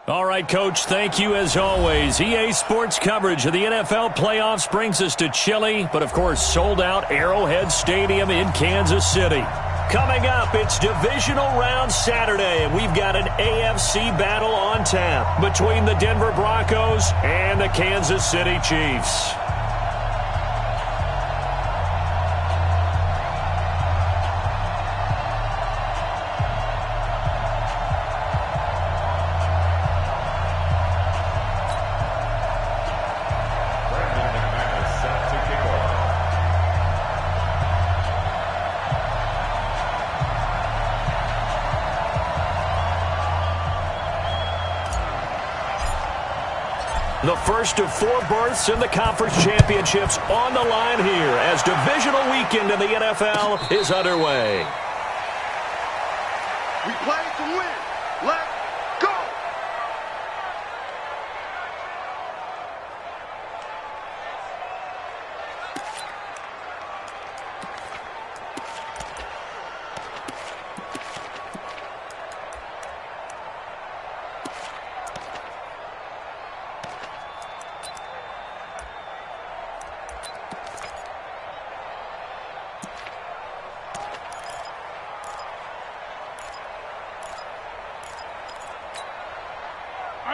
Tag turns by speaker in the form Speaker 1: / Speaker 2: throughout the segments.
Speaker 1: All right, Coach, thank you as always. EA Sports coverage of the NFL playoffs brings us to chilly, but of course sold-out Arrowhead Stadium in Kansas City. Coming up, it's Divisional Round Saturday, and we've got an AFC battle on tap between the Denver Broncos and the Kansas City Chiefs. The first of 4 berths in the conference championships on the line here as divisional weekend in the NFL is underway.
Speaker 2: We play to win. Let's go!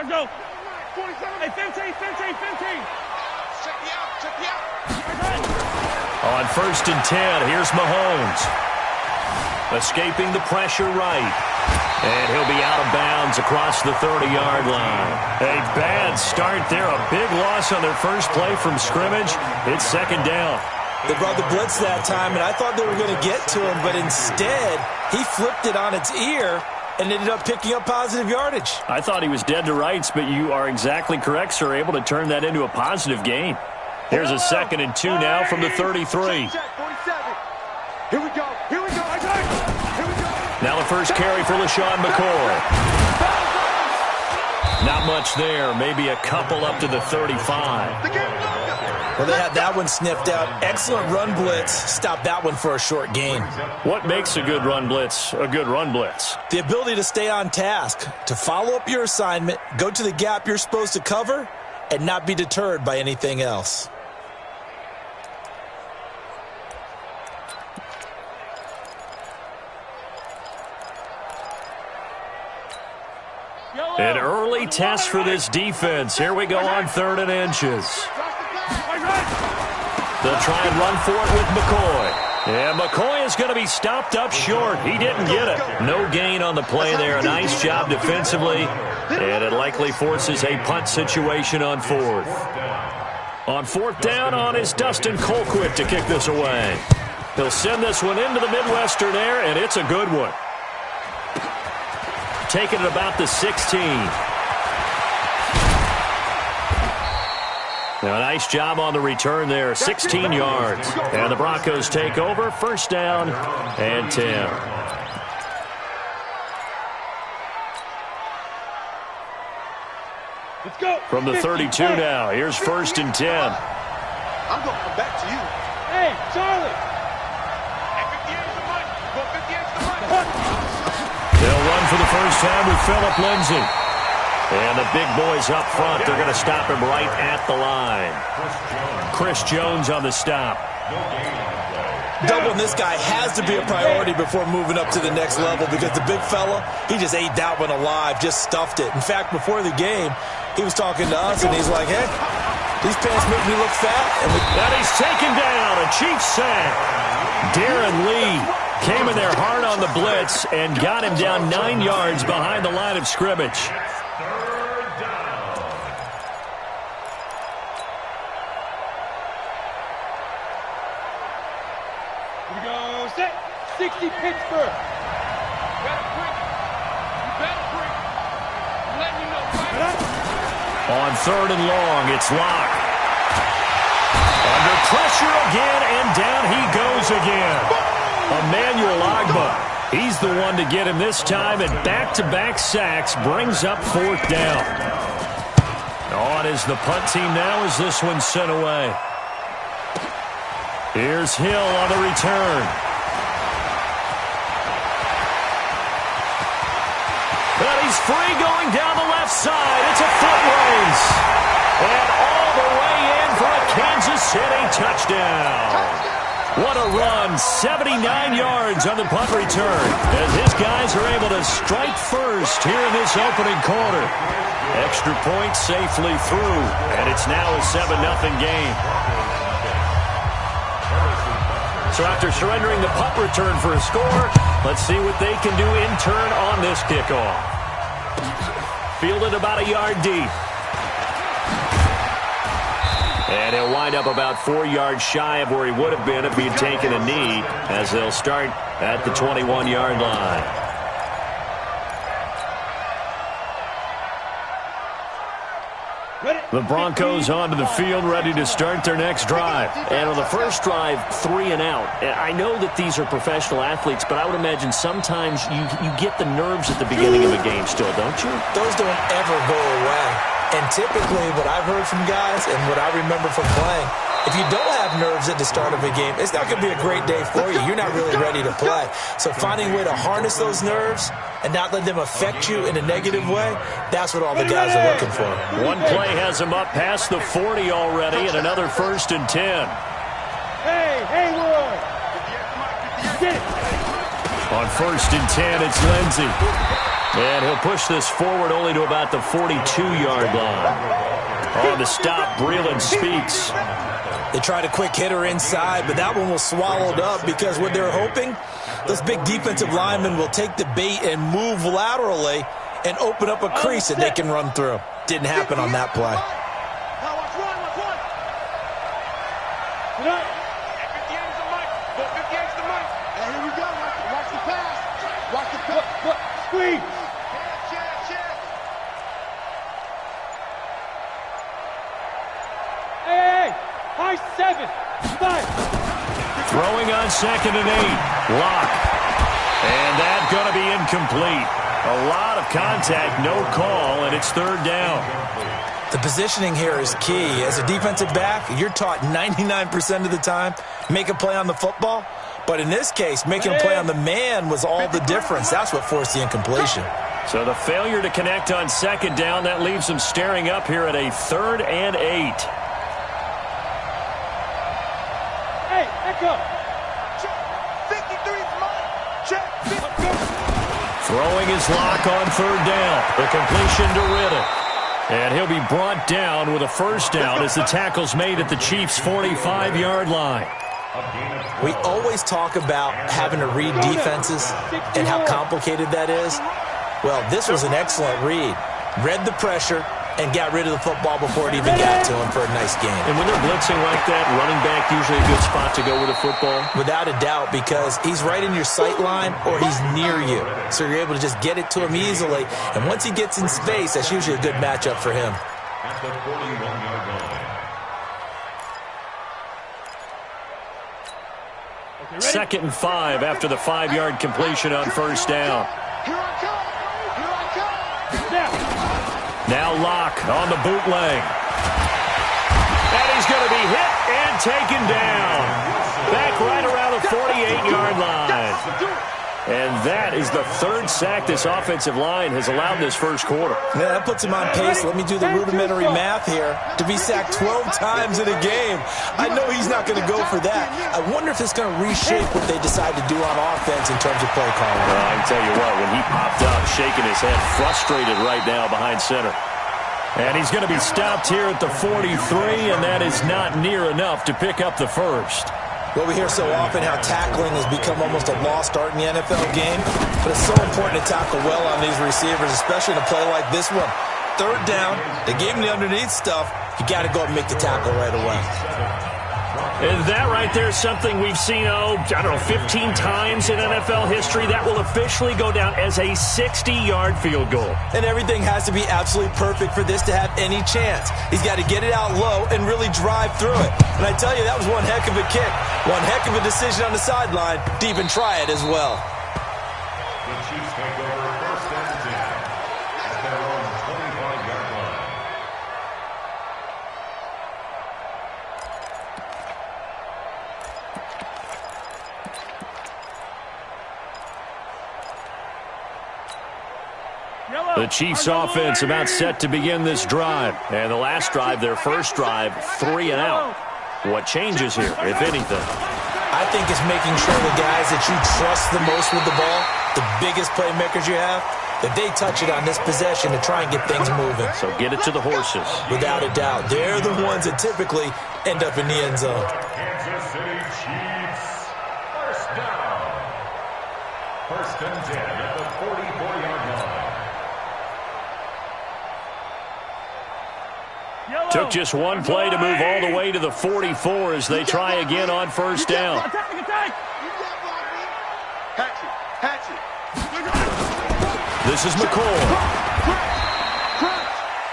Speaker 3: Let's go. 27. Hey, 15.
Speaker 2: Check me out.
Speaker 1: On 1st and 10, here's Mahomes. Escaping the pressure right. And he'll be out of bounds across the 30-yard line. A bad start there. A big loss on their first play from scrimmage. It's 2nd down.
Speaker 4: They brought the blitz that time, and I thought they were going to get to him, but instead, he flipped it on its ear and ended up picking up positive yardage.
Speaker 1: I thought he was dead to rights, but you are exactly correct, sir. Able to turn that into a positive gain. Here's a 2nd and 2 now from the 33.
Speaker 2: Check, 47. Here we go.
Speaker 1: Now the first carry for LaShawn McCoy. Not much there. Maybe a couple up to the 35.
Speaker 4: Well, they had that one sniffed out. Excellent run blitz. Stopped that one for a short gain.
Speaker 1: What makes a good run blitz a good run blitz?
Speaker 4: The ability to stay on task, to follow up your assignment, go to the gap you're supposed to cover, and not be deterred by anything else.
Speaker 1: An early test for this defense. Here we go on 3rd and inches. They'll try and run for it with McCoy. And McCoy is going to be stopped up short. He didn't get it. No gain on the play there. A nice job defensively. And it likely forces a punt situation on 4th. On 4th down is Dustin Colquitt to kick this away. He'll send this one into the Midwestern air, and it's a good one. Taking it about the 16. Now, a nice job on the return there, 16 yards. And the Broncos take over, 1st down and 10.
Speaker 3: Let's go.
Speaker 1: From the 32 now, here's 1st and 10.
Speaker 2: I'm going to come back to you.
Speaker 3: Hey, Charlie.
Speaker 1: They'll run for the first time with Phillip Lindsay. And the big boys up front, they're going to stop him right at the line. Chris Jones on the stop.
Speaker 4: Doubling this guy has to be a priority before moving up to the next level because the big fella, he just ate that one alive, just stuffed it. In fact, before the game, he was talking to us, and he's like, hey, these pants make me look fat. And
Speaker 1: he's taken down, a Chiefs sack. Darren Lee came in there hard on the blitz and got him down 9 yards behind the line of scrimmage.
Speaker 3: Here we go. Set. 60 Pittsburgh. You better bring. I'm letting you know.
Speaker 1: On 3rd and long, it's Locke. Under pressure again, and down he goes again. Emmanuel Ogbah, he's the one to get him this time, and back-to-back sacks brings up 4th down. On is the punt team now as this one's sent away. Here's Hill on the return. But he's He's free going down the left side. It's a foot race. And all the way in for a Kansas City touchdown. What a run. 79 yards on the punt return as his guys are able to strike first here in this opening quarter. Extra point safely through, and it's now a 7-0 game. So after surrendering the punt return for a score, let's see what they can do in turn on this kickoff. Fielded about a yard deep. And he'll wind up about 4 yards shy of where he would have been if he had taken a knee, as they'll start at the 21-yard line. The Broncos onto the field, ready to start their next drive.
Speaker 5: And on the first drive, 3 and out. I know that these are professional athletes, but I would imagine sometimes you get the nerves at the beginning of a game still, don't you?
Speaker 4: Those don't ever go away. And typically what I've heard from guys and what I remember from playing, if you don't have nerves at the start of a game, it's not going to be a great day for you. You're not really ready to play. So finding a way to harness those nerves and not let them affect you in a negative way, that's what all the guys are looking for.
Speaker 1: One play has him up past the 40 already, and another 1st and 10.
Speaker 3: Hey, Roy. Get it.
Speaker 1: On 1st and 10, it's Lindsey. And he'll push this forward only to about the 42-yard line. On the stop, Breeland Speaks.
Speaker 4: They tried a quick hitter inside, but that one was swallowed up because what they're hoping, those big defensive linemen will take the bait and move laterally and open up a crease that they can run through. Didn't happen on that play.
Speaker 2: Now watch one. 58's the mic. 58's the mic. And here we go. Watch the pass. Watch the pass.
Speaker 3: Squeeze.
Speaker 2: Check.
Speaker 3: Hey. High 7. 5.
Speaker 1: Throwing on 2nd and 8. Lock. And that's going to be incomplete. A lot of contact, no call, and it's 3rd down.
Speaker 4: The positioning here is key. As a defensive back, you're taught 99% of the time, make a play on the football. But in this case, making a play on the man was all the difference. That's what forced the incompletion.
Speaker 1: So the failure to connect on 2nd down, that leaves them staring up here at a 3rd and 8.
Speaker 3: Hey, echo.
Speaker 2: Check. 53's mine. Check.
Speaker 1: Throwing his lock on 3rd down. The completion to Riddick. And he'll be brought down with a 1st down as the tackle's made at the Chiefs' 45-yard line.
Speaker 4: We always talk about having to read defenses and how complicated that is. Well, this was an excellent read. Read the pressure and got rid of the football before it even got to him for a nice game.
Speaker 1: And when they're blitzing like that, running back usually a good spot to go with a football?
Speaker 4: Without a doubt, because he's right in your sight line or he's near you. So you're able to just get it to him easily. And once he gets in space, that's usually a good matchup for him.
Speaker 6: At the 41-yard line.
Speaker 1: 2nd and 5 after the 5-yard completion on 1st down.
Speaker 2: Here I come.
Speaker 1: Now Locke on the bootleg. And he's going to be hit and taken down. Back right around the 48-yard line. And that is the 3rd sack this offensive line has allowed this first quarter.
Speaker 4: Yeah, that puts him on pace. Let me do the rudimentary math here. To be sacked 12 times in a game. I know he's not going to go for that. I wonder if it's going to reshape what they decide to do on offense in terms of play calling.
Speaker 1: Well, I can tell you what, when he popped up, shaking his head, frustrated right now behind center. And he's going to be stopped here at the 43, and that is not near enough to pick up the 1st.
Speaker 4: Well, we hear so often how tackling has become almost a lost art in the NFL game, but it's so important to tackle well on these receivers, especially in a play like this one. 3rd down, they gave him the underneath stuff. You got to go and make the tackle right away.
Speaker 1: And that right there is something we've seen, 15 times in NFL history. That will officially go down as a 60-yard field goal.
Speaker 4: And everything has to be absolutely perfect for this to have any chance. He's got to get it out low and really drive through it. And I tell you, that was one heck of a kick. One heck of a decision on the sideline to even try it as well.
Speaker 6: The Chiefs take over 1st and 10 at their own 25-yard line.
Speaker 1: The Chiefs offense about set to begin this drive. And the last drive, their first drive, 3 and out. What changes here, if anything?
Speaker 4: I think it's making sure the guys that you trust the most with the ball, the biggest playmakers you have, that they touch it on this possession to try and get things moving.
Speaker 1: So get it to the horses.
Speaker 4: Without a doubt. They're the ones that typically end up in the end zone.
Speaker 6: Kansas City Chiefs, first down. First and 10 at the 44-yard line.
Speaker 1: Took just one play to move all the way to the 44 as they try again on first down. This is McCoy.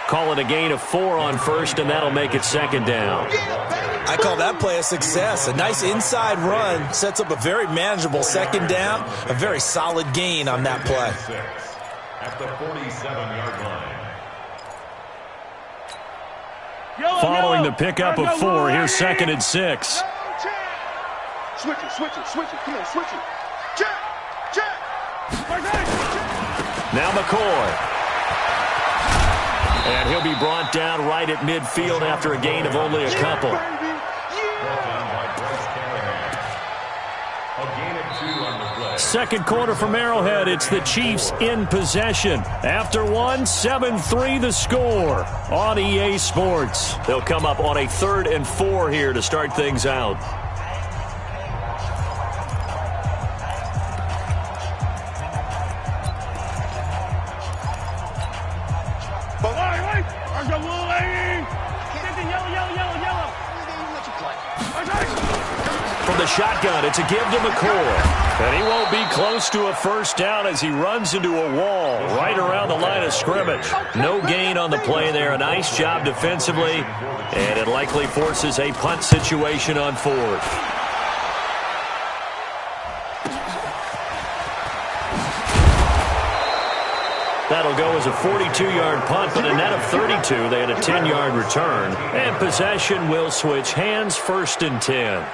Speaker 1: Call it a gain of 4 on first, and that'll make it second down.
Speaker 4: I call that play a success. A nice inside run sets up a very manageable second down, a very solid gain on that play.
Speaker 6: At the 47-yard line.
Speaker 1: Following the pickup of 4, here's second and 6.
Speaker 2: Switch it. Come on, switch it. Check.
Speaker 1: Now McCoy. And he'll be brought down right at midfield after a gain of only a couple. Second quarter from Arrowhead. It's the Chiefs in possession. After 1, 7-3 the score on EA Sports. They'll come up on a 3rd and 4 here to start things out. From the shotgun, it's a give to McCoy. And he won't be close to a first down as he runs into a wall right around the line of scrimmage. No gain on the play there. A nice job defensively. And it likely forces a punt situation on 4th. That'll go as a 42-yard punt, but a net of 32. They had a 10-yard return. And possession will switch hands, 1st and 10.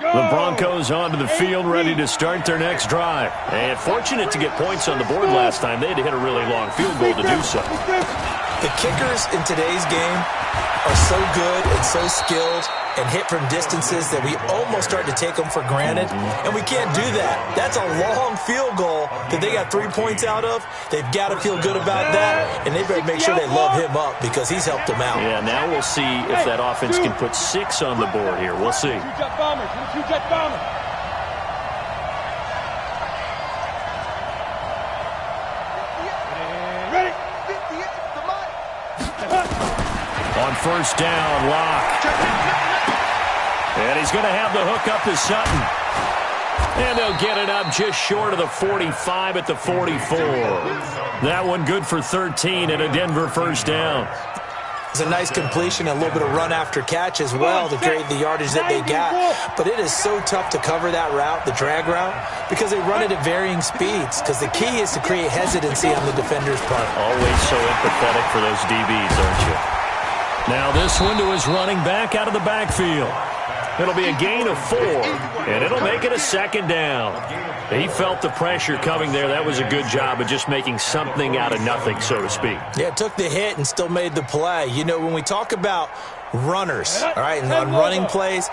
Speaker 1: The Broncos onto the field, ready to start their next drive. And fortunate to get points on the board last time. They had to hit a really long field goal to do so.
Speaker 4: The kickers in today's game are so good and so skilled and hit from distances that we almost start to take them for granted. And we can't do that. That's a long field goal that they got 3 points out of. They've got to feel good about that, and they better make sure they love him up because he's helped them out.
Speaker 1: Yeah, now we'll see if that offense can put 6 on the board here. We'll see. On first down, Locke. And he's going to have the hook up to Sutton. And they'll get it up just short of the 45 at the 44. That one good for 13 and a Denver first down.
Speaker 4: It's a nice completion and a little bit of run after catch as well to create the yardage that they got. But it is so tough to cover that route, the drag route, because they run it at varying speeds. Because the key is to create hesitancy on the defender's part.
Speaker 1: Always so empathetic for those DBs, aren't you? Now this one to his running back out of the backfield. It'll be a gain of 4, and it'll make it a second down. He felt the pressure coming there. That was a good job of just making something out of nothing, so to speak.
Speaker 4: Yeah, took the hit and still made the play. You know, when we talk about runners, all right, and on running plays,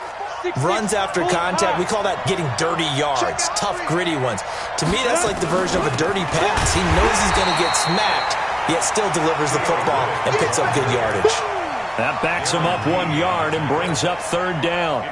Speaker 4: runs after contact, we call that getting dirty yards, tough, gritty ones. To me, that's like the version of a dirty pass. He knows he's going to get smacked, yet still delivers the football and picks up good yardage.
Speaker 1: That backs him up 1 yard and brings up 3rd down.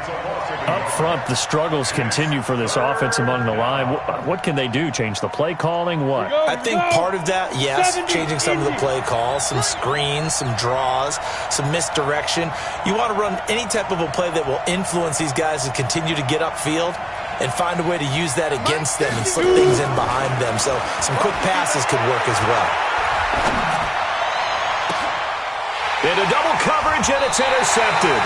Speaker 1: Up front, the struggles continue for this offense among the line. What can they do? Change the play calling? What?
Speaker 4: I think part of that, yes, changing some of the play calls, some screens, some draws, some misdirection. You want to run any type of a play that will influence these guys to continue to get upfield and find a way to use that against them and slip things in behind them. So some quick passes could work as well.
Speaker 1: Into double coverage, and it's intercepted.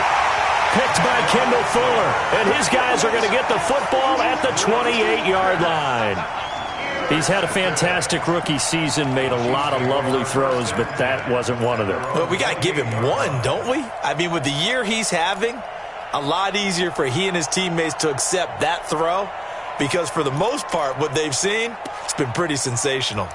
Speaker 1: Picked by Kendall Fuller. And his guys are going to get the football at the 28-yard line. He's had a fantastic rookie season, made a lot of lovely throws, but that wasn't one of them.
Speaker 4: Well, we got to give him one, don't we? I mean, with the year he's having, A lot easier for he and his teammates to accept that throw because for the most part, what they've seen, it's been pretty sensational.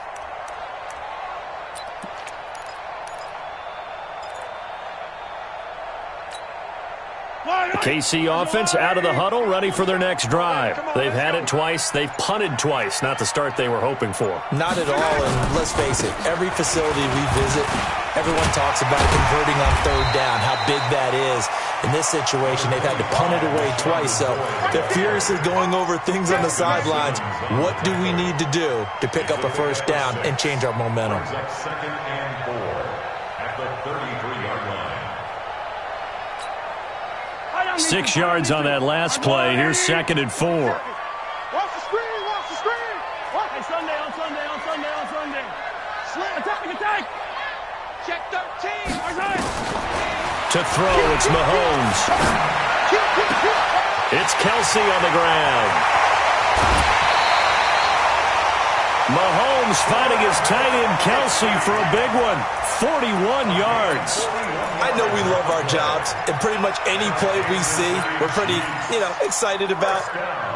Speaker 1: KC offense out of the huddle, ready for their next drive. They've had it twice. They've punted twice. Not the start they were hoping for.
Speaker 4: Not at all, and let's face it, every facility we visit, everyone talks about converting on third down, how big that is. In this situation, they've had to punt it away twice, so they're furiously going over things on the sidelines. What do we need to do to pick up a first down and change our momentum?
Speaker 6: Second and 4 at the 33-yard line.
Speaker 1: 6 yards on that last play. Here's 2nd and 4.
Speaker 2: Watch the screen, watch the screen. Watch.
Speaker 3: Hey, Sunday.
Speaker 2: Slant.
Speaker 3: Attack.
Speaker 2: Check 13.
Speaker 1: To throw, it's Mahomes. It's Kelsey on the ground. Mahomes finding his tight end Kelsey for a big one. 41 yards.
Speaker 4: I know we love our jobs, and pretty much any play we see, we're pretty, excited about.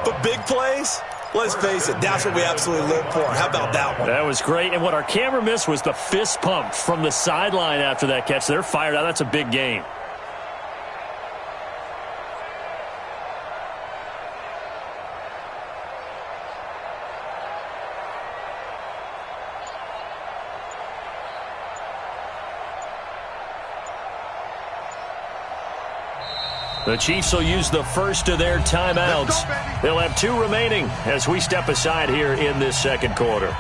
Speaker 4: But big plays, let's face it, that's what we absolutely live for. How about that one?
Speaker 1: That was great. And what our camera missed was the fist pump from the sideline after that catch. They're fired out. That's a big game. The Chiefs will use the first of their timeouts. They'll have 2 remaining as we step aside here in this second quarter.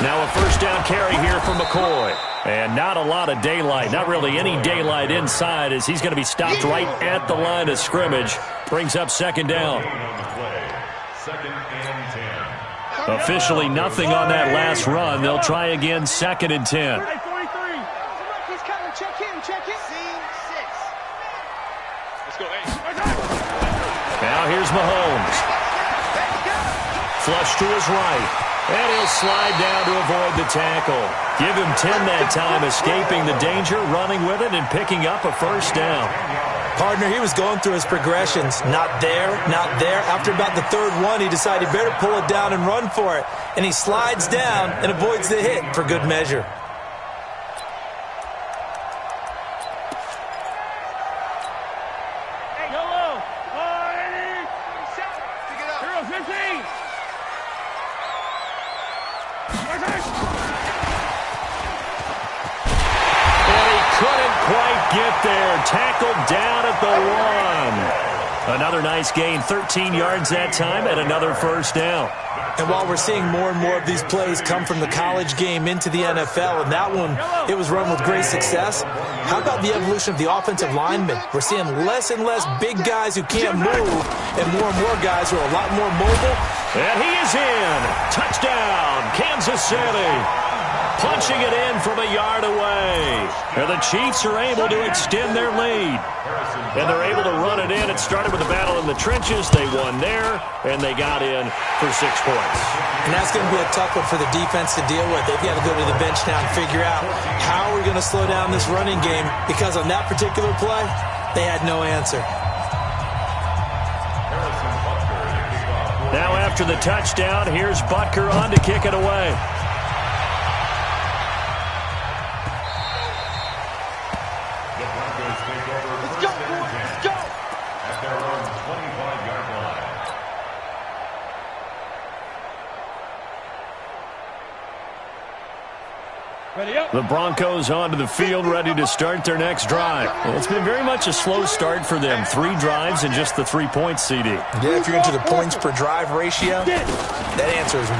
Speaker 1: Now a first down carry here for McCoy. And not a lot of daylight, not really any daylight inside as he's going to be stopped right at the line of scrimmage. Brings up 2nd down.
Speaker 6: Second and 10.
Speaker 1: Officially nothing on that last run. They'll try again 2nd and 10.
Speaker 3: Hey, 43.
Speaker 2: He's coming. Check in. Scene 6. Let's go.
Speaker 1: Now here's Mahomes. Flush to his right. And he'll slide down to avoid the tackle. Give him 10 that time, escaping the danger, running with it, and picking up a first down.
Speaker 4: Partner, he was going through his progressions. Not there, not there. After about the 3rd one, he decided he better pull it down and run for it. And he slides down and avoids the hit for good measure.
Speaker 3: Yellow. 80.
Speaker 2: Pick it up.
Speaker 3: Hero 15.
Speaker 1: And he couldn't quite get there. Tackled down at the 1. Another nice gain, 13 yards that time, and another first down.
Speaker 4: And while we're seeing more and more of these plays come from the college game into the NFL, and that one, it was run with great success, how about the evolution of the offensive linemen? We're seeing less and less big guys who can't move and more guys who are a lot more mobile.
Speaker 1: And he is in. Touchdown, Kansas City. Punching it in from a yard away. And the Chiefs are able to extend their lead. And they're able to run it in. It started with a battle in the trenches. They won there, and they got in for 6 points.
Speaker 4: And that's going to be a tough one for the defense to deal with. They've got to go to the bench now and figure out how are we going to slow down this running game, because on that particular play, they had no answer.
Speaker 1: Now after the touchdown, here's Butker on to kick it away.
Speaker 2: Let's go, boys. Let's go.
Speaker 6: At their own 25-yard line.
Speaker 3: Ready up.
Speaker 1: The Broncos onto the field, ready to start their next drive. Well, it's been very much a slow start for them. 3 drives and just the 3 points, CD.
Speaker 4: Yeah, if you're into the points per drive ratio, that answer is 1.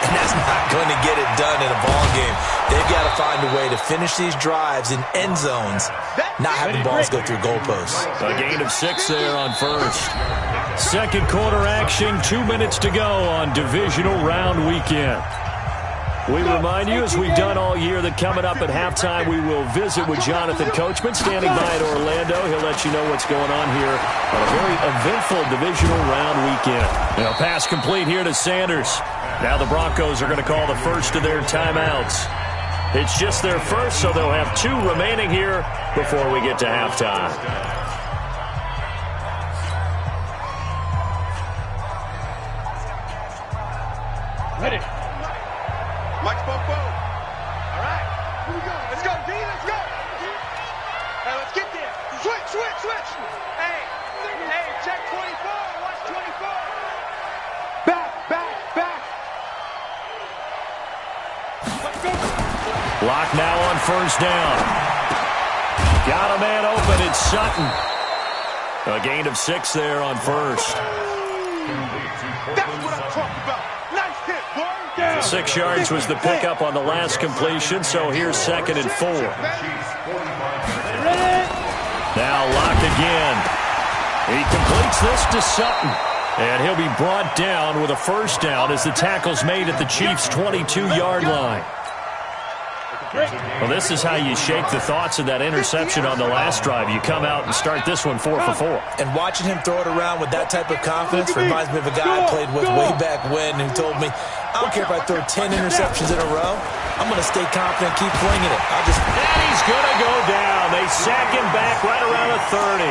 Speaker 4: And that's not going to get it done in a ball game. They've got to find a way to finish these drives in end zones, not having balls go through goalposts.
Speaker 1: A gain of 6 there on first. Second quarter action, 2 minutes to go on Divisional Round Weekend. We remind you, as we've done all year, that coming up at halftime, we will visit with Jonathan Coachman, standing by at Orlando. He'll let you know what's going on here on a very eventful Divisional Round weekend. Now, pass complete here to Sanders. Now the Broncos are going to call the first of their timeouts. It's just their first, so they'll have 2 remaining here before we get to halftime.
Speaker 3: Ready.
Speaker 2: Mike Popo. All right. Here we go. Let's go, D. Let's go. Hey, let's get there. Switch. Hey, check 24. Watch 24. Back. Let's go.
Speaker 1: Lock now on first down. Got a man open. It's Sutton. A gain of 6 there on first.
Speaker 2: That's what I'm talking about. Nice hit, boy.
Speaker 1: 6 yards was the pickup on the last completion, so here's 2nd and 4. Now locked again. He completes this to Sutton. And he'll be brought down with a first down as the tackle's made at the Chiefs' 22-yard line. Well, this is how you shake the thoughts of that interception on the last drive. You come out and start this one 4 for 4.
Speaker 4: And watching him throw it around with that type of confidence reminds me of a guy I played with way back when who told me, I don't care if I throw 10 interceptions in a row, I'm going to stay confident, keep flinging it.
Speaker 1: And he's going to go down. They sack him back right around the 30.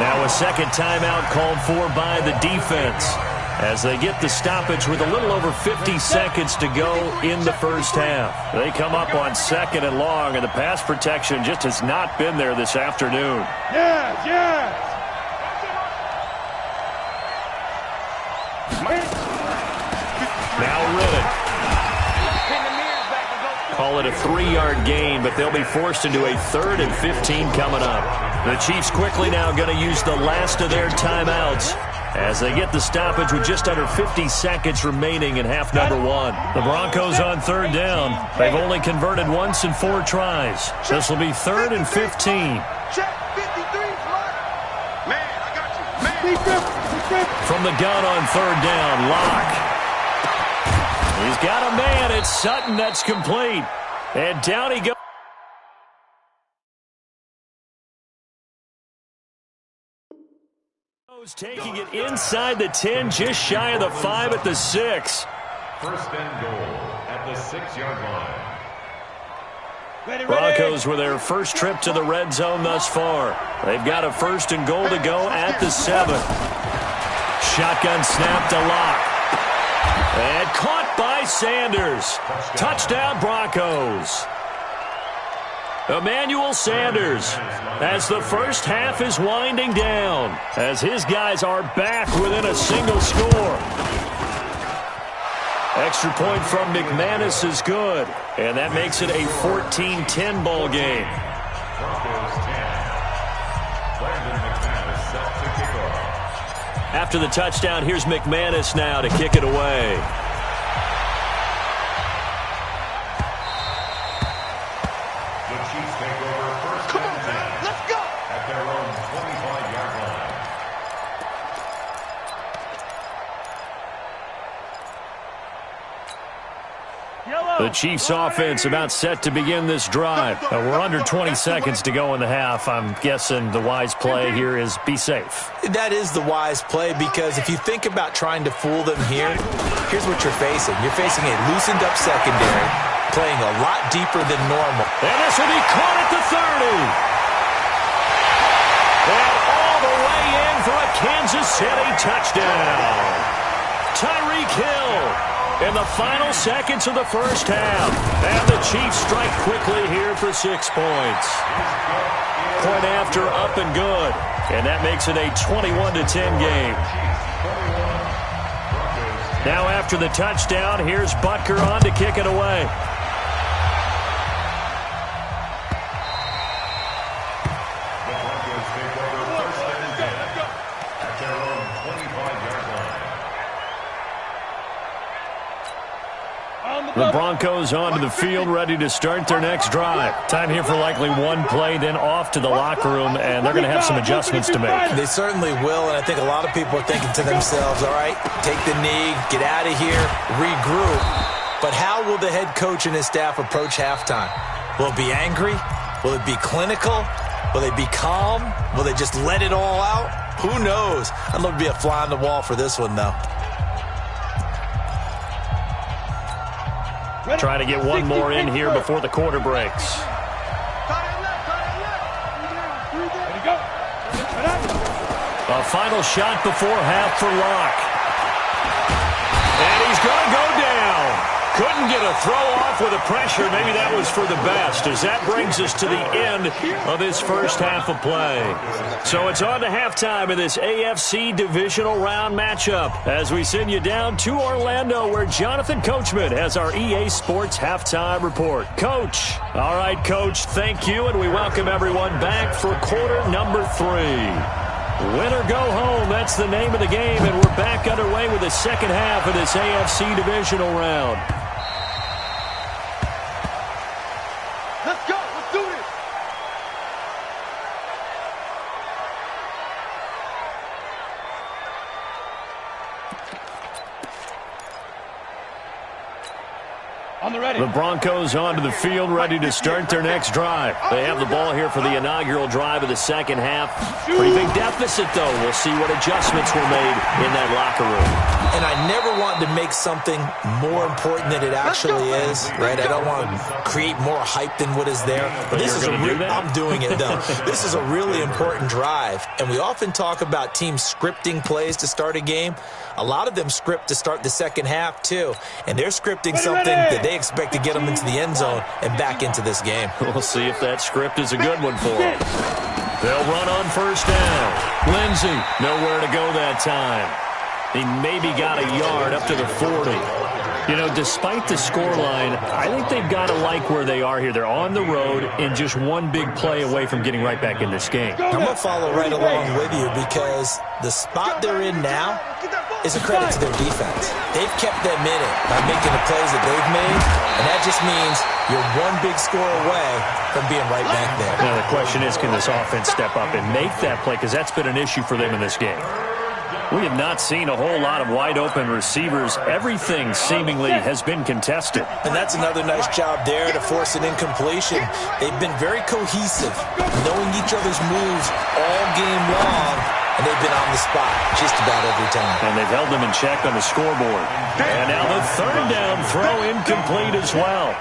Speaker 1: Now a second timeout called for by the defense as they get the stoppage with a little over 50 seconds to go in the first half. They come up on 2nd and long, and the pass protection just has not been there this afternoon.
Speaker 3: Yes.
Speaker 1: Now Riddick. Call it a 3-yard gain, but they'll be forced into a 3rd and 15 coming up. The Chiefs quickly now going to use the last of their timeouts as they get the stoppage with just under 50 seconds remaining in half number 1. The Broncos on 3rd down. They've only converted once in 4 tries. This will be 3rd and 15.
Speaker 2: Check 53, man, I got you. Man.
Speaker 1: From the gun on 3rd down, Locke. He's got a man. It's Sutton. That's complete. And down he goes. Taking it inside the 10, just shy of the 5 at the 6.
Speaker 6: First and goal at the 6-yard line.
Speaker 1: Broncos with their first trip to the red zone thus far. They've got a 1st and goal to go at the 7. Shotgun snap to Locke. And caught by Sanders. Touchdown Broncos. Emmanuel Sanders, as the first half is winding down, as his guys are back within a single score. Extra point from McManus is good, and that makes it a 14-10 ball game.
Speaker 6: Broncos 10. Brandon McManus set to kick off.
Speaker 1: After the touchdown, here's McManus now to kick it away. The Chiefs offense about set to begin this drive. We're under 20 seconds to go in the half. I'm guessing the wise play here is be safe.
Speaker 4: That is the wise play, because if you think about trying to fool them here, here's what you're facing. You're facing a loosened up secondary, playing a lot deeper than normal.
Speaker 1: And this will be caught at the 30. And all the way in for a Kansas City touchdown. Tyreek Hill in the final seconds of the first half. And the Chiefs strike quickly here for 6 points. Point after up and good. And that makes it a 21-10 game. Now after the touchdown, here's Butker on to kick it away.
Speaker 6: The Broncos take over 1st and 10 at their own 25-yard line.
Speaker 1: The Broncos onto the field, ready to start their next drive. Time here for likely one play, then off to the locker room, and they're going to have some adjustments to make.
Speaker 4: They certainly will, and I think a lot of people are thinking to themselves, all right, take the knee, get out of here, regroup. But how will the head coach and his staff approach halftime? Will it be angry? Will it be clinical? Will they be calm? Will they just let it all out? Who knows? I'd love to be a fly on the wall for this one, though.
Speaker 1: Trying to get one more in here before the quarter breaks. A final shot before half for Locke. And he's going to go down. Couldn't get a throw off with the pressure. Maybe that was for the best, as that brings us to the end of this first half of play. So it's on to halftime of this AFC Divisional Round matchup as we send you down to Orlando, where Jonathan Coachman has our EA Sports Halftime Report. Coach. All right, Coach, thank you, and we welcome everyone back for quarter number 3. Win or go home, that's the name of the game, and we're back underway with the second half of this AFC Divisional Round.
Speaker 2: Let's go. Let's do this.
Speaker 3: On the ready.
Speaker 1: The Broncos onto the field, ready to start their next drive. They have the ball here for the inaugural drive of the second half. Pretty big deficit, though. We'll see what adjustments were made in that locker room.
Speaker 4: And I never want to make something more important than it actually is, right? I don't want to create more hype than what is there. But this is I'm doing it, though. This is a really important drive. And we often talk about teams scripting plays to start a game. A lot of them script to start the second half, too. And they're scripting something that they expect to get them into the end zone and back into this game.
Speaker 1: We'll see if that script is a good one for them. They'll run on first down. Lindsey, nowhere to go that time. He maybe got a yard up to the 40. You know, despite the scoreline, I think they've got to like where they are here. They're on the road and just one big play away from getting right back in this game.
Speaker 4: I'm going to follow right along with you because the spot they're in now is a credit to their defense. They've kept them in it by making the plays that they've made, and that just means you're one big score away from being right back there.
Speaker 1: Now, the question is, can this offense step up and make that play? Because that's been an issue for them in this game. We have not seen a whole lot of wide-open receivers. Everything seemingly has been contested.
Speaker 4: And that's another nice job there to force an incompletion. They've been very cohesive, knowing each other's moves all game long, and they've been on the spot just about every time.
Speaker 1: And they've held them in check on the scoreboard. And now the third down throw incomplete as well.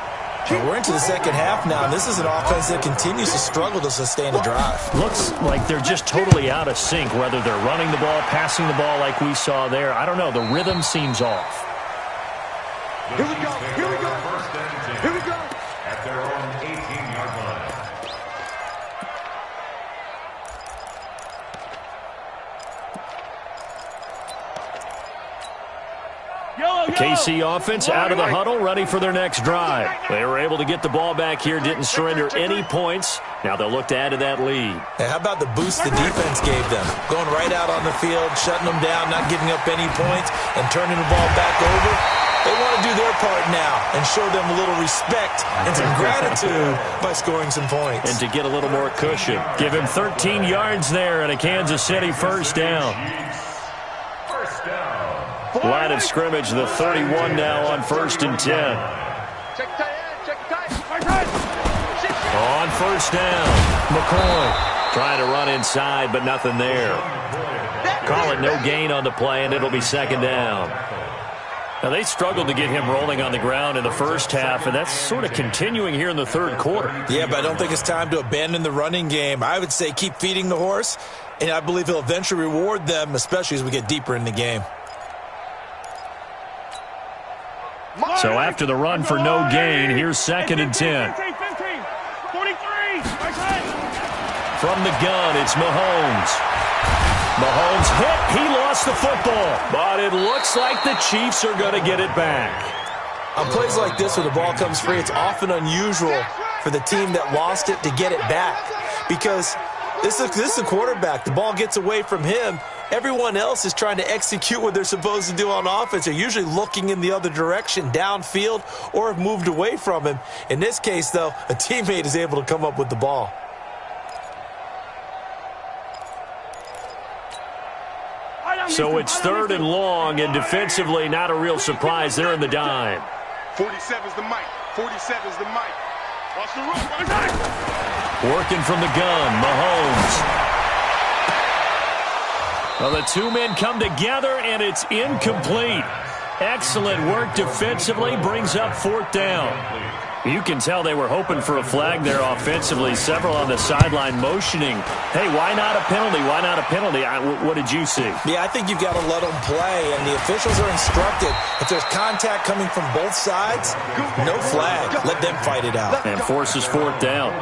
Speaker 4: We're into the second half now, and this is an offense that continues to struggle to sustain a drive.
Speaker 1: Looks like they're just totally out of sync, whether they're running the ball, passing the ball like we saw there. I don't know. The rhythm seems off.
Speaker 2: Here we go. Here we go. Here we go.
Speaker 6: At their own 18-yard line.
Speaker 1: The KC offense out of the huddle, ready for their next drive. They were able to get the ball back here, didn't surrender any points. Now they'll look to add to that lead.
Speaker 4: Hey, how about the boost the defense gave them? Going right out on the field, shutting them down, not giving up any points, and turning the ball back over. They want to do their part now and show them a little respect and some gratitude by scoring some points.
Speaker 1: And to get a little more cushion. Give him 13 yards there and a Kansas City first down.
Speaker 6: First down.
Speaker 1: Line of scrimmage, the 31 now on 1st and 10.
Speaker 2: Check tight end. Check tight.
Speaker 1: On first down, McCoy trying to run inside, but nothing there. Call it no gain on the play, and it'll be second down. Now, they struggled to get him rolling on the ground in the first half, and that's sort of continuing here in the third quarter.
Speaker 4: Yeah, but I don't think it's time to abandon the running game. I would say keep feeding the horse, and I believe he'll eventually reward them, especially as we get deeper in the game.
Speaker 1: So after the run for no gain, here's 2nd and 10.
Speaker 3: 15, 43.
Speaker 1: From the gun, it's Mahomes. Mahomes hit. He lost the football. But it looks like the Chiefs are going to get it back.
Speaker 4: On plays like this where the ball comes free, it's often unusual for the team that lost it to get it back. Because this is a quarterback. The ball gets away from him, Everyone else is trying to execute what they're supposed to do on offense. They're usually looking in the other direction, downfield, or have moved away from him. In this case, though, a teammate is able to come up with the ball.
Speaker 1: So it's 3rd and long, and defensively, not a real surprise. They're in the dime.
Speaker 2: 47's the mic. 47's the mic. Watch the rope.
Speaker 1: Working from the gun, Mahomes. Well, the two men come together, and it's incomplete. Excellent work defensively, brings up 4th down. You can tell they were hoping for a flag there offensively. Several on the sideline motioning. Hey, why not a penalty? Why not a penalty? What did you see?
Speaker 4: Yeah, I think you've got to let them play, and the officials are instructed. If there's contact coming from both sides, no flag. Let them fight it out.
Speaker 1: And forces 4th down.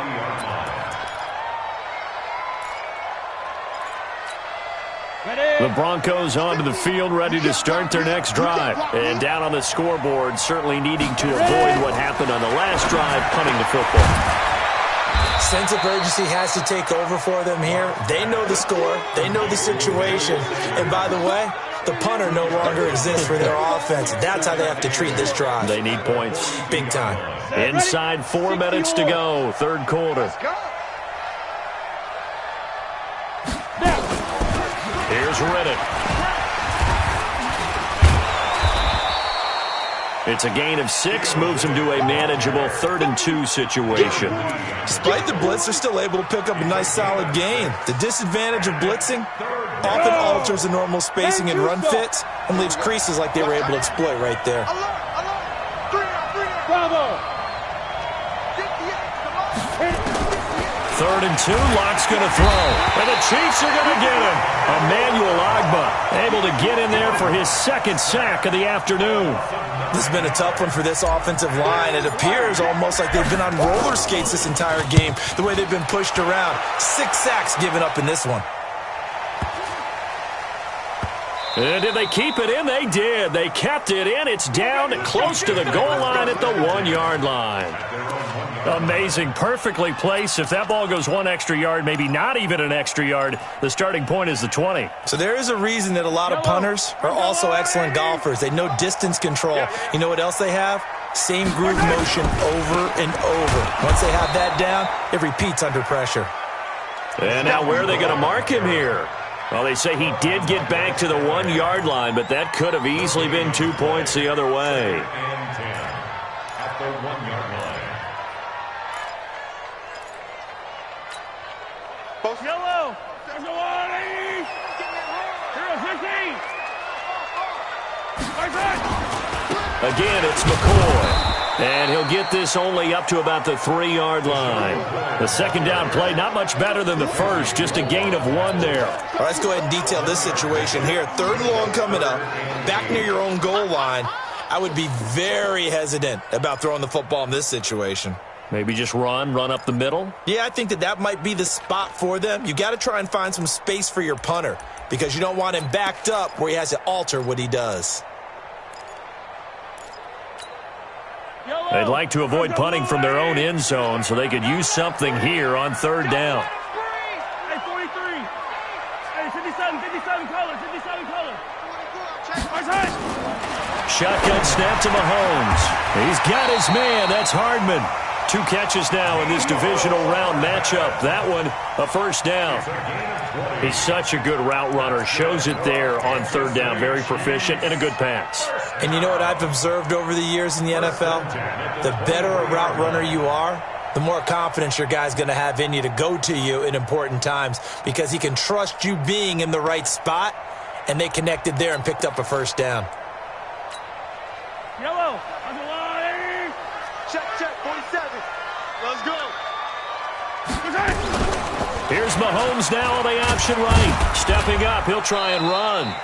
Speaker 1: The Broncos onto the field, ready to start their next drive. And down on the scoreboard, certainly needing to avoid what happened on the last drive, punting the football.
Speaker 4: Sense of urgency has to take over for them here. They know the score. They know the situation. And by the way, the punter no longer exists for their offense. That's how they have to treat this drive.
Speaker 1: They need points.
Speaker 4: Big time.
Speaker 1: Inside 4 minutes to go, 3rd quarter. Here's Reddick. It's a gain of 6, moves him to a manageable 3rd and 2 situation.
Speaker 4: Despite the blitz, they're still able to pick up a nice, solid gain. The disadvantage of blitzing often alters the normal spacing and run fits and leaves creases like they were able to exploit right there.
Speaker 3: Bravo!
Speaker 1: 3rd and 2, Locke's going to throw. And the Chiefs are going to get him. Emmanuel Ogbah able to get in there for his 2nd sack of the afternoon.
Speaker 4: This has been a tough one for this offensive line. It appears almost like they've been on roller skates this entire game, the way they've been pushed around. 6 sacks given up in this one.
Speaker 1: And did they keep it in? They did. They kept it in. It's down close to the goal line at the 1-yard line. Amazing. Perfectly placed. If that ball goes 1 extra yard, maybe not even an extra yard, the starting point is the 20.
Speaker 4: So there is a reason that a lot of punters are also excellent golfers. They know distance control. You know what else they have? Same groove motion over and over. Once they have that down, it repeats under pressure.
Speaker 1: And now where are they going to mark him here? Well, they say he did get back to the 1-yard line, but that could have easily been 2 points the other way.
Speaker 6: At the 1-yard line.
Speaker 3: Yellow! There's a warning! Hero 15!
Speaker 1: Again, it's McCoy. And he'll get this only up to about the 3-yard line. The 2nd down play, not much better than the first, just a gain of 1 there.
Speaker 4: All right, let's go ahead and detail this situation here. 3rd and long coming up, back near your own goal line. I would be very hesitant about throwing the football in this situation.
Speaker 1: Maybe just run up the middle?
Speaker 4: Yeah, I think that might be the spot for them. You got to try and find some space for your punter because you don't want him backed up where he has to alter what he does.
Speaker 1: They'd like to avoid punting from their own end zone so they could use something here on 3rd down.
Speaker 3: Hey, 43. Hey, 57 color, 57 color.
Speaker 1: Shotgun snap to Mahomes. He's got his man. That's Hardman. 2 catches now in this divisional round matchup. That one, a 1st down. He's such a good route runner. Shows it there on 3rd down. Very proficient and a good pass.
Speaker 4: And you know what I've observed over the years in the NFL? The better a route runner you are, the more confidence your guy's going to have in you to go to you in important times because he can trust you being in the right spot, and they connected there and picked up a 1st down.
Speaker 3: Yellow!
Speaker 2: Check, 47. Let's go.
Speaker 1: Here's Mahomes now on the option right. Stepping up, he'll try and run.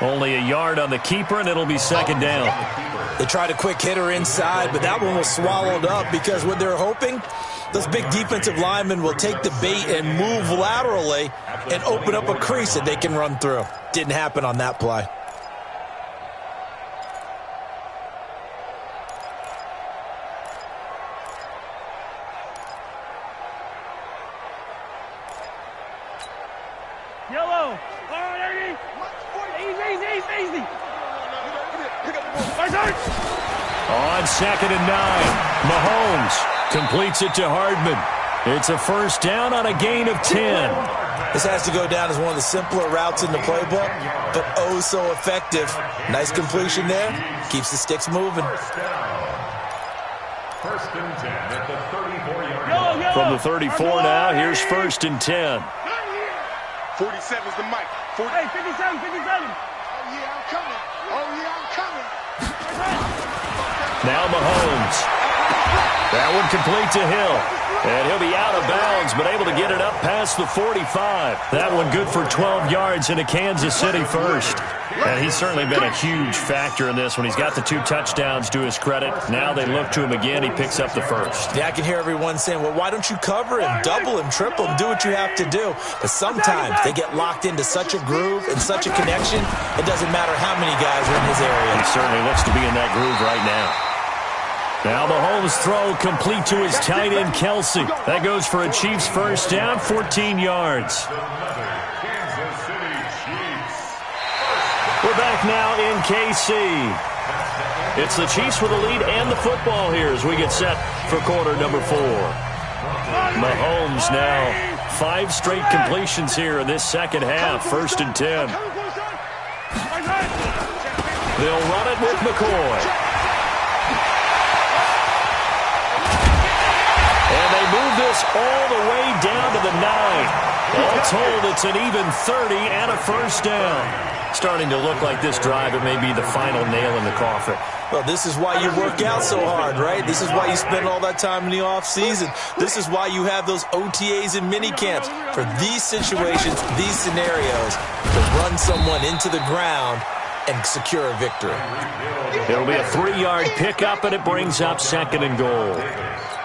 Speaker 1: Only a yard on the keeper, and it'll be 2nd down.
Speaker 4: They tried a quick hitter inside, but that one was swallowed up because what they're hoping, those big defensive linemen will take the bait and move laterally and open up a crease that they can run through. Didn't happen on that play.
Speaker 3: Yellow!
Speaker 1: On 2nd and 9, Mahomes completes it to Hardman. It's a first down on a gain of 10.
Speaker 4: This has to go down as one of the simpler routes in the playbook, but oh so effective. Nice completion there. Keeps the sticks moving.
Speaker 6: First and 10 at the 34-yard line.
Speaker 1: From the 34 now, here's 1st and 10.
Speaker 2: 47's the mic.
Speaker 3: Hey, 57, 57.
Speaker 2: Oh, yeah, I'm coming. Oh, yeah, I'm coming.
Speaker 1: Now Mahomes. That one complete to Hill. And he'll be out of bounds, but able to get it up past the 45. That one good for 12 yards into Kansas City first. And he's certainly been a huge factor in this one. He's got the 2 touchdowns to his credit. Now they look to him again. He picks up the first.
Speaker 4: Yeah, I can hear everyone saying, well, why don't you cover him, double him, triple him, do what you have to do. But sometimes they get locked into such a groove and such a connection, it doesn't matter how many guys are in his area.
Speaker 1: He certainly looks to be in that groove right now. Now Mahomes' throw complete to his tight end, Kelsey. That goes for a Chiefs first down, 14 yards. We're back now in KC. It's the Chiefs with the lead and the football here as we get set for quarter number 4. Mahomes now 5 straight completions here in this second half, 1st and 10. They'll run it with McCoy. And they move this all the way down to the 9. All told, it's an even 30 and a first down. Starting to look like this drive, it may be the final nail in the coffin.
Speaker 4: Well, this is why you work out so hard, right? This is why you spend all that time in the offseason. This is why you have those OTAs and mini camps. For these situations, these scenarios, to run someone into the ground and secure a victory.
Speaker 1: It'll be a 3-yard pickup, and it brings up 2nd and goal.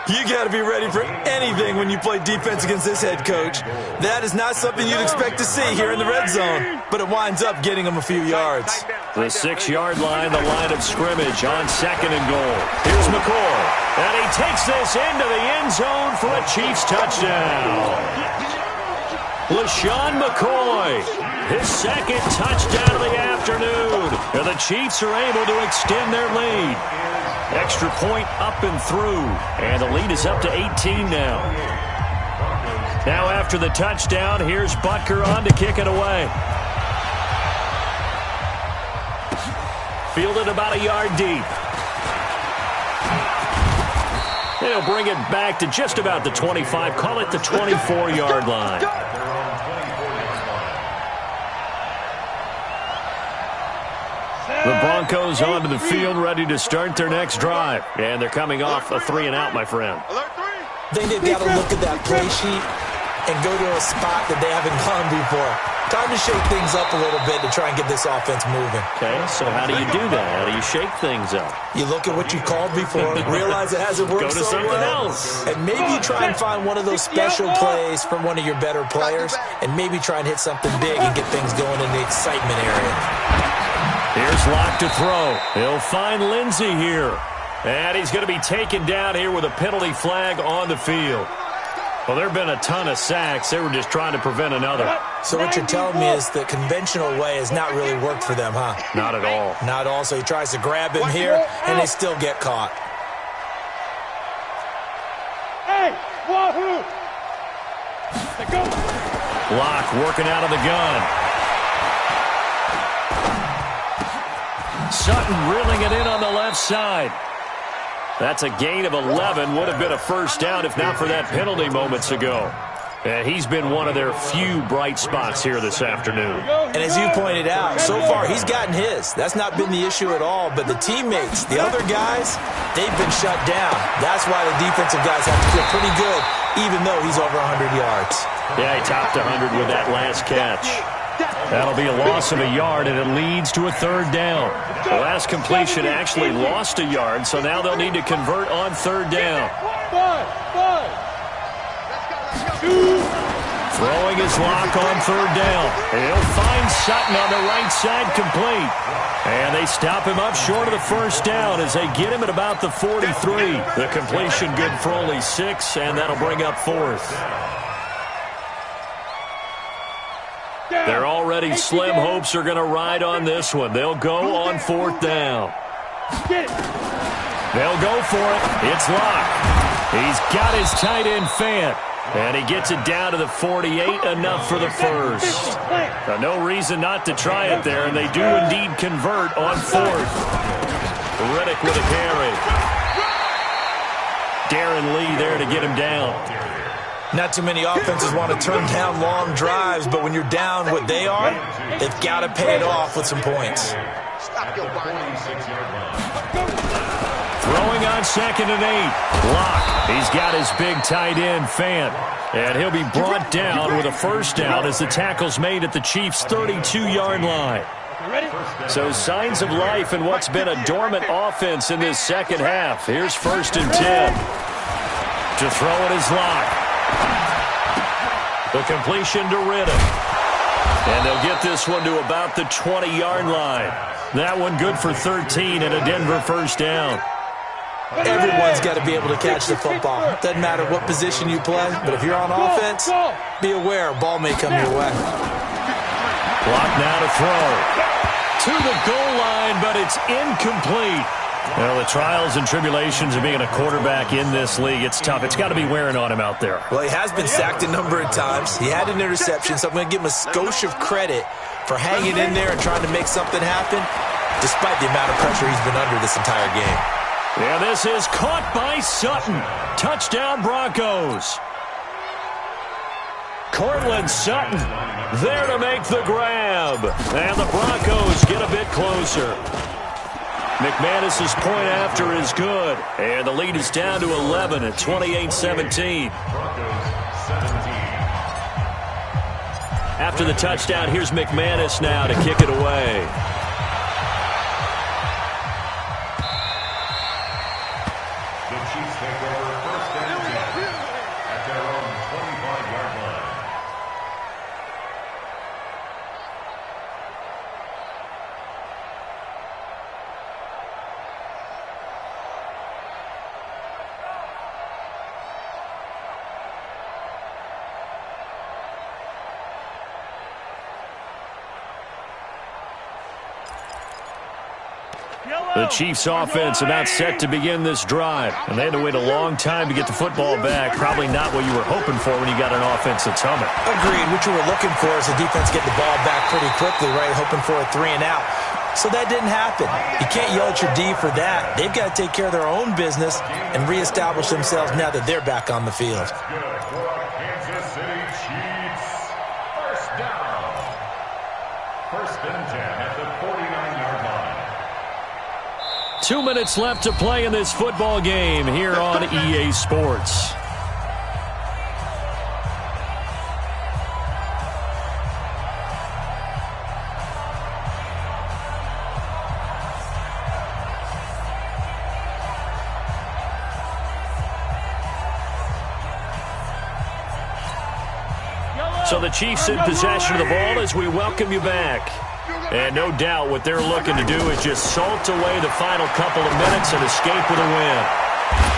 Speaker 4: You got to be ready for anything when you play defense against this head coach. That is not something you'd expect to see here in the red zone, but it winds up getting them a few yards.
Speaker 1: The 6-yard line, the line of scrimmage on 2nd and goal. Here's McCoy, and he takes this into the end zone for a Chiefs touchdown. LaShawn McCoy, his 2nd touchdown of the afternoon, and the Chiefs are able to extend their lead. Extra point up and through, and the lead is up to 18 now. Now after the touchdown, here's Butker on to kick it away. Fielded about a yard deep. And he'll bring it back to just about the 25, call it the 24-yard line. The Broncos onto the field, ready to start their next drive. And they're coming off a 3-and-out, my friend.
Speaker 4: They've got to look at that play sheet and go to a spot that they haven't gone before. Time to shake things up a little bit to try and get this offense moving.
Speaker 1: Okay, so how do you do that? How do you shake things up?
Speaker 4: You look at what you called before, realize it hasn't worked so well.
Speaker 1: Go to something else.
Speaker 4: And maybe you try and find one of those special plays from one of your better players, and maybe try and hit something big and get things going in the excitement area.
Speaker 1: Here's Locke to throw. He'll find Lindsey here. And he's going to be taken down here with a penalty flag on the field. Well, there have been a ton of sacks. They were just trying to prevent another.
Speaker 4: So what you're telling me is the conventional way has not really worked for them, huh?
Speaker 1: Not at all.
Speaker 4: Not at all. So he tries to grab him here, and they still get caught.
Speaker 3: Hey, wahoo!
Speaker 1: Locke working out of the gun. Sutton reeling it in on the left side. That's a gain of 11. Would have been a first down if not for that penalty moments ago. And he's been one of their few bright spots here this afternoon.
Speaker 4: And as you pointed out, so far he's gotten his. That's not been the issue at all. But the teammates, the other guys, they've been shut down. That's why the defensive guys have to feel pretty good, even though he's over 100 yards.
Speaker 1: Yeah, he topped 100 with that last catch. That'll be a loss of a yard, and it leads to a 3rd down. The last completion actually lost a yard, so now they'll need to convert on 3rd down. Throwing his Lock on 3rd down. He'll find Sutton on the right side complete. And they stop him up short of the first down as they get him at about the 43. The completion good for only 6, and that'll bring up 4th. Their already slim hopes are going to ride on this one. They'll go on 4th down. They'll go for it. It's Locke. He's got his tight end Fant. And he gets it down to the 48, enough for the first. No reason not to try it there, and they do indeed convert on fourth. Riddick with a carry. Darren Lee there to get him down.
Speaker 4: Not too many offenses want to turn down long drives, but when you're down what they are, they've got to pay it off with some points.
Speaker 1: Throwing on 2nd and 8. Locke. He's got his big tight end, Fant. And he'll be brought down with a first down as the tackle's made at the Chiefs' 32-yard line. So signs of life in what's been a dormant offense in this second half. Here's 1st and 10. To throw it is Locke. The completion to Riddick. And they'll get this one to about the 20-yard line. That one good for 13 and a Denver first down.
Speaker 4: Everyone's got to be able to catch the football. Doesn't matter what position you play, but if you're on offense, be aware a ball may come your way.
Speaker 1: Clock now to throw. To the goal line, but it's incomplete. Well, the trials and tribulations of being a quarterback in this league, it's tough. It's got to be wearing on him out there.
Speaker 4: Well, he has been sacked a number of times. He had an interception, so I'm going to give him a skosh of credit for hanging in there and trying to make something happen, despite the amount of pressure he's been under this entire game.
Speaker 1: And this is caught by Sutton. Touchdown, Broncos. Cortland Sutton there to make the grab. And the Broncos get a bit closer. McManus's point after is good. And the lead is down to 11 at 28-17. After the touchdown, here's McManus now to kick it away. The Chiefs offense about set to begin this drive. And they had to wait a long time to get the football back. Probably not what you were hoping for when you got an offense that's humming.
Speaker 4: Agreed. What you were looking for is the defense getting the ball back pretty quickly, right? Hoping for a 3 and out. So that didn't happen. You can't yell at your D for that. They've got to take care of their own business and reestablish themselves now that they're back on the field.
Speaker 6: Kansas City Chiefs. First down. 1st and 10 at the 49-yard line.
Speaker 1: 2 minutes left to play in this football game here on EA Sports. So the Chiefs in possession of the ball as we welcome you back. And no doubt what they're looking to do is just salt away the final couple of minutes and escape with a win.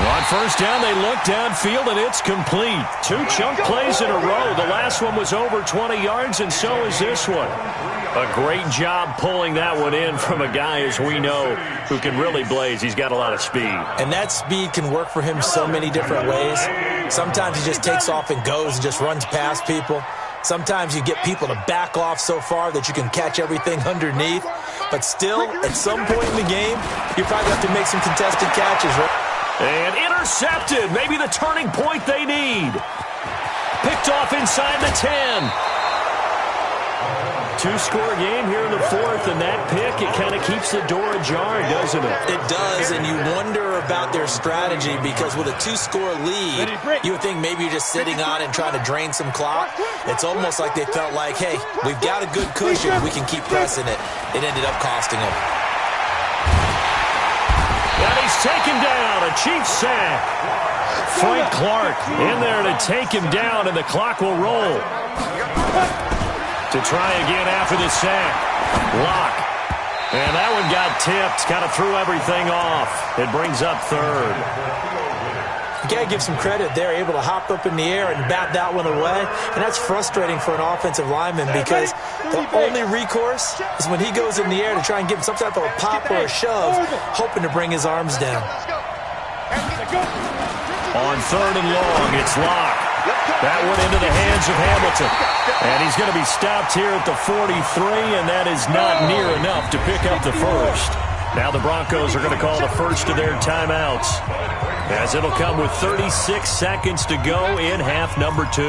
Speaker 1: On first down, they look downfield, and it's complete. 2 chunk plays in a row. The last one was over 20 yards, and so is this one. A great job pulling that one in from a guy, as we know, who can really blaze. He's got a lot of speed.
Speaker 4: And that speed can work for him so many different ways. Sometimes he just takes off and goes and just runs past people. Sometimes you get people to back off so far that you can catch everything underneath. But still, at some point in the game, you probably have to make some contested catches, right?
Speaker 1: And intercepted. Maybe the turning point they need. Picked off inside the 10. 2-score game here in the 4th, and that pick, it kind of keeps the door ajar, doesn't it?
Speaker 4: It does, and you wonder about their strategy because with a 2-score lead, you would think maybe you're just sitting on and trying to drain some clock. It's almost like they felt like, hey, we've got a good cushion. We can keep pressing it. It ended up costing them.
Speaker 1: And he's taken down, a Chiefs sack. Frank Clark in there to take him down, and the clock will roll. To try again after the sack. Locke. And that one got tipped. Kind of threw everything off. It brings up 3rd.
Speaker 4: You got to give some credit. They're able to hop up in the air and bat that one away. And that's frustrating for an offensive lineman because the only recourse is when he goes in the air to try and give him some type of a pop or a shove, hoping to bring his arms down.
Speaker 1: On 3rd and long, it's Locke. That went into the hands of Hamilton. And he's going to be stopped here at the 43, and that is not near enough to pick up the first. Now the Broncos are going to call the first of their timeouts, as it'll come with 36 seconds to go in half number 2.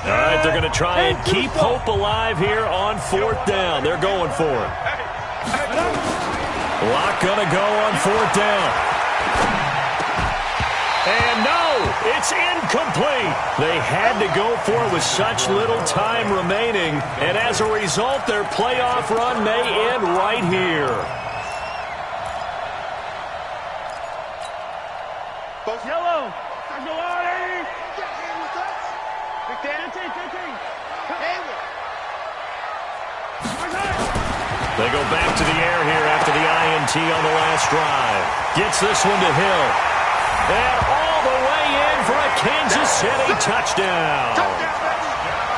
Speaker 1: All right, they're going to try and keep hope alive here on 4th down. They're going for it. Locke going to go on 4th down. And no, it's incomplete. They had to go for it with such little time remaining. And as a result, their playoff run may end right here.
Speaker 3: Yellow.
Speaker 1: They go back to the air here after the INT on the last drive. Gets this one to Hill. And all the way in for a Kansas City touchdown.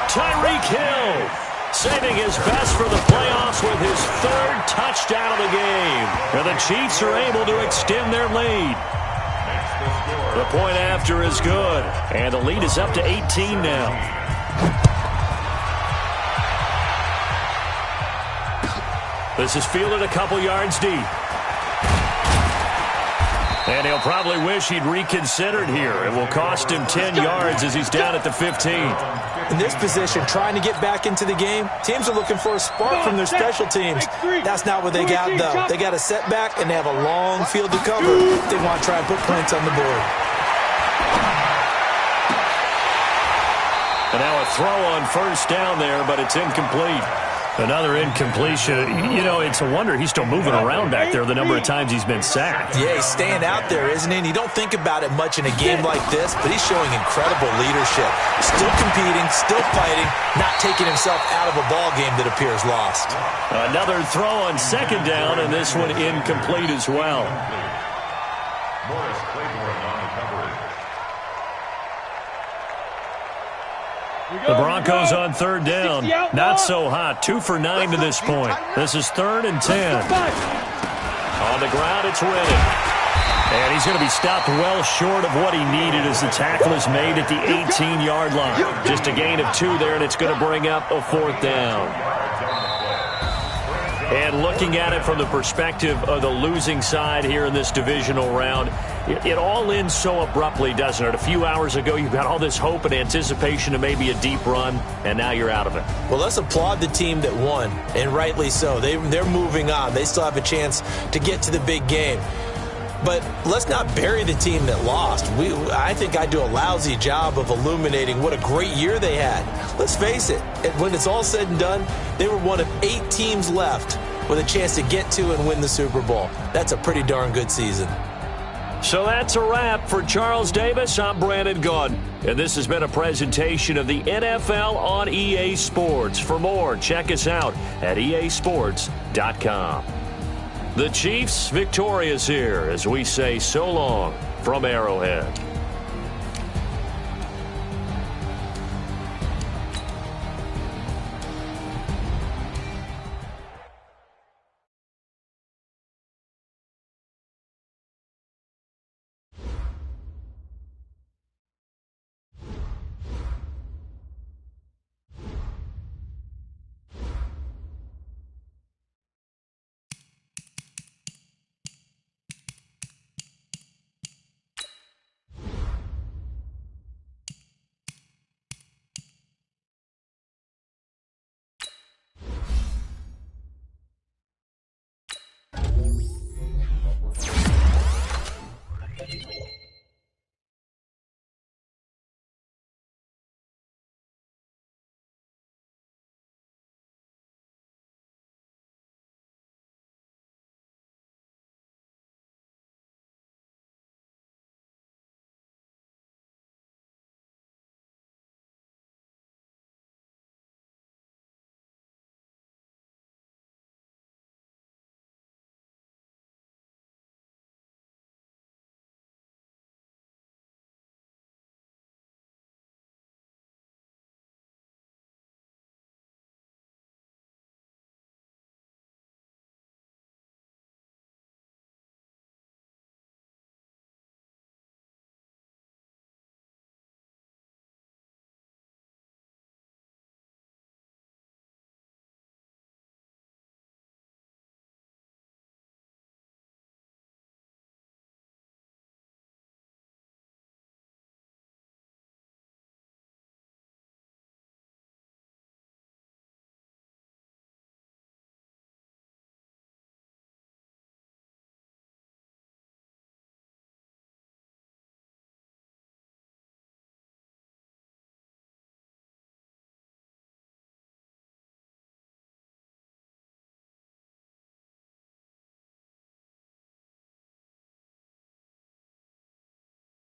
Speaker 1: Tyreek Hill saving his best for the playoffs with his 3rd touchdown of the game. And the Chiefs are able to extend their lead. The point after is good. And the lead is up to 18 now. This is fielded a couple yards deep. And he'll probably wish he'd reconsidered here. It will cost him 10 yards as he's down at the 15.
Speaker 4: In this position, trying to get back into the game, teams are looking for a spark from their special teams. That's not what they got, though. They got a setback, and they have a long field to cover if they want to try and put points on the board.
Speaker 1: And now a throw on 1st down there, but it's incomplete. Another incompletion. You know, it's a wonder he's still moving around back there the number of times he's been sacked.
Speaker 4: Yeah, he's staying out there, isn't he? And you don't think about it much in a game like this, but he's showing incredible leadership. Still competing, still fighting, not taking himself out of a ball game that appears lost.
Speaker 1: Another throw on 2nd down, and this one incomplete as well.
Speaker 6: Morris Claiborne on the coverage.
Speaker 1: The Broncos on 3rd down. Not so hot. 2 for 9 to this point. This is 3rd and 10. On the ground, it's Reddick. And he's going to be stopped well short of what he needed as the tackle is made at the 18-yard line. Just a gain of 2 there, and it's going to bring up a 4th down. And looking at it from the perspective of the losing side here in this divisional round, it all ends so abruptly, doesn't it? A few hours ago, you've got all this hope and anticipation of maybe a deep run, and now you're out of it.
Speaker 4: Well, let's applaud the team that won, and rightly so. They're moving on. They still have a chance to get to the big game. But let's not bury the team that lost. I think I do a lousy job of illuminating what a great year they had. Let's face it, when it's all said and done, they were one of 8 teams left with a chance to get to and win the Super Bowl. That's a pretty darn good season.
Speaker 1: So that's a wrap for Charles Davis. I'm Brandon Gaudin, and this has been a presentation of the NFL on EA Sports. For more, check us out at easports.com. The Chiefs victorious here as we say so long from Arrowhead.